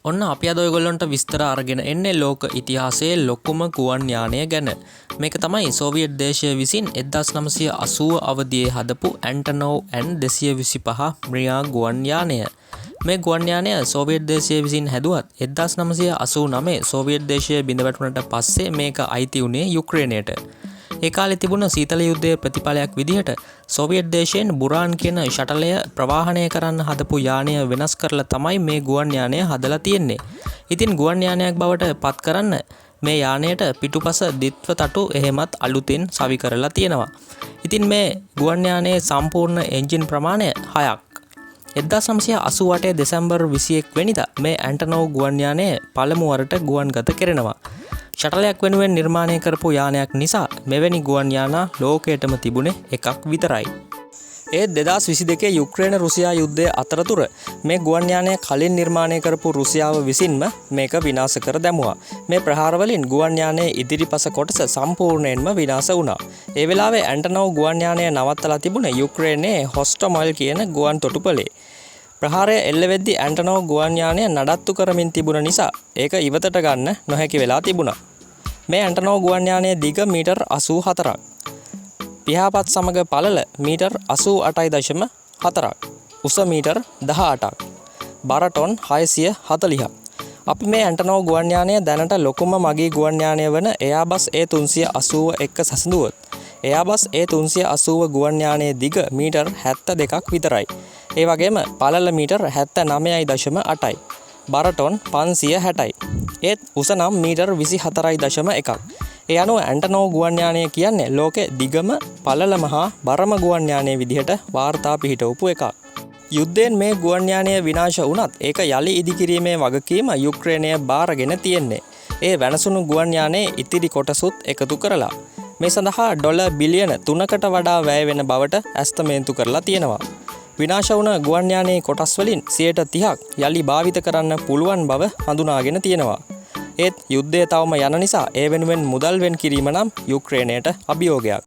ඔන්න අපි අද ඔයගොල්ලන්ට විස්තර අරගෙන එන්නේ ලෝක ඉතිහාසයේ ලොකුම ගුවන් යානය ගැන. මේක තමයි සෝවියට් දේශය විසින් 1980 අවදියේ හදපු ඇන්ටනෝව් N225 මියා ගුවන් යානය. මේ ගුවන් යානය සෝවියට් දේශය විසින් හැදුවත් 1989 සෝවියට් දේශය බිඳ වැටුණට පස්සේ මේක අයිති වුණේ යුක්‍රේනයට. ඒ කාලේ තිබුණ සීතල යුද්ධයේ ප්‍රතිඵලයක් විදිහට සෝවියට් දේශයෙන් බුරාන් කියන ෂටලය ප්‍රවාහනය කරන්න හදපු යානය වෙනස් කරලා තමයි මේ ගුවන් යානය හදලා තියෙන්නේ. ඉතින් ගුවන් යානයක් බවට පත් කරන්න මේ යානයට පිටුපස දිත්ව තටු එහෙමත් අලුතින් සවි කරලා තියෙනවා. ඉතින් මේ ගුවන් යානයේ සම්පූර්ණ එන්ජින් ප්‍රමාණය 6ක්. 1988 දෙසැම්බර් 21 වෙනිදා මේ ඇන්ටනෝව් ගුවන් යානය පළමු වරට ගුවන්ගත කෙරෙනවා. ෂටලයක් වෙනුවෙන් නිර්මාණය කරපු යානයක් නිසා මෙවැනි ගුවන් යානා ලෝකයටම තිබුණේ එකක් විතරයි. ඒත් 2022 යුක්‍රේන රුසියා යුද්ධය අතරතුර මේ ගුවන් යානය කලින් නිර්මාණය කරපු රුසියාව විසින්ම මේක විනාශ කර දැමුවා. මේ ප්‍රහාර වලින් ගුවන් යානයේ ඉදිරිපස කොටස සම්පූර්ණයෙන්ම විනාශ වුණා. ඒ වෙලාවේ ඇන්ටනෝව් ගුවන් යානය නවත්තලා තිබුණේ යුක්‍රේනයේ හොස්ටොමල් කියන ගුවන් තොටුපළේ. ප්‍රහාරය එල්ල වෙද්දී ඇන්ටනෝව් ගුවන් යානය නඩත්තු කරමින් තිබුණ නිසා ඒක ඉවතට ගන්න නොහැකි වෙලා තිබුණා. මේ ඇන්ටනෝව් ගුවන් යානයේ දිග මීටර් 84ක්. පියාපත් සමග පළල මීටර් 88.4ක්. උස මීටර් 18ක්. බර ටොන් 640ක්. අපි මේ ඇන්ටනෝව් ගුවන් යානය දැනට ලොකුම මගී ගුවන් යානය වන එයාබස් A380 එක්ක සැසඳුවොත් එයාබස් A380 ගුවන් යානයේ දිග මීටර් 72ක් විතරයි. ඒ වගේම පළල මීටර් 79.8යි. බර ටොන් 560යි. ඒත් උස නම් මීටර් 24.1ක්. ඒ අනුව ඇන්ටනෝව් ගුවන් යානය කියන්නේ ලෝකේ දිගම පළලම හා බරම ගුවන් යානය විදිහට වාර්තා පිහිටවපු එකක්. යුද්ධයෙන් මේ ගුවන් යානය විනාශ වුණත් ඒක යලි ඉදිකිරීමේ වගකීම යුක්‍රේනය බාරගෙන තියෙන්නේ. ඒ වෙනසුණු ගුවන් යානයේ ඉතිරි කොටසුත් එකතු කරලා. මේ සඳහා ඩොලර් බිලියන 3කට වඩා වැය වෙන බවට ඇස්තමේන්තු කරලා තියෙනවා. විනාශ වුණ ගුවන් යානයේ කොටස් වලින් 30%ක් යලි භාවිත කරන්න පුළුවන් බව හඳුනාගෙන තියෙනවා. ඒත් යුද්ධය තවම යන නිසා ඒ වෙනුවෙන් මුදල් වෙන් කිරීම නම් යුක්‍රේනයට අභියෝගයක්.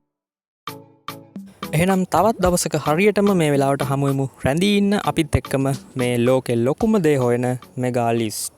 එහෙනම් තවත් දවසක හරියටම මේ වෙලාවට හමු වෙමු. රැඳී ඉන්න අපිත් එක්කම මේ ලෝකෙ ලොකුම දේ හොයන මෙගා ලිස්ට්.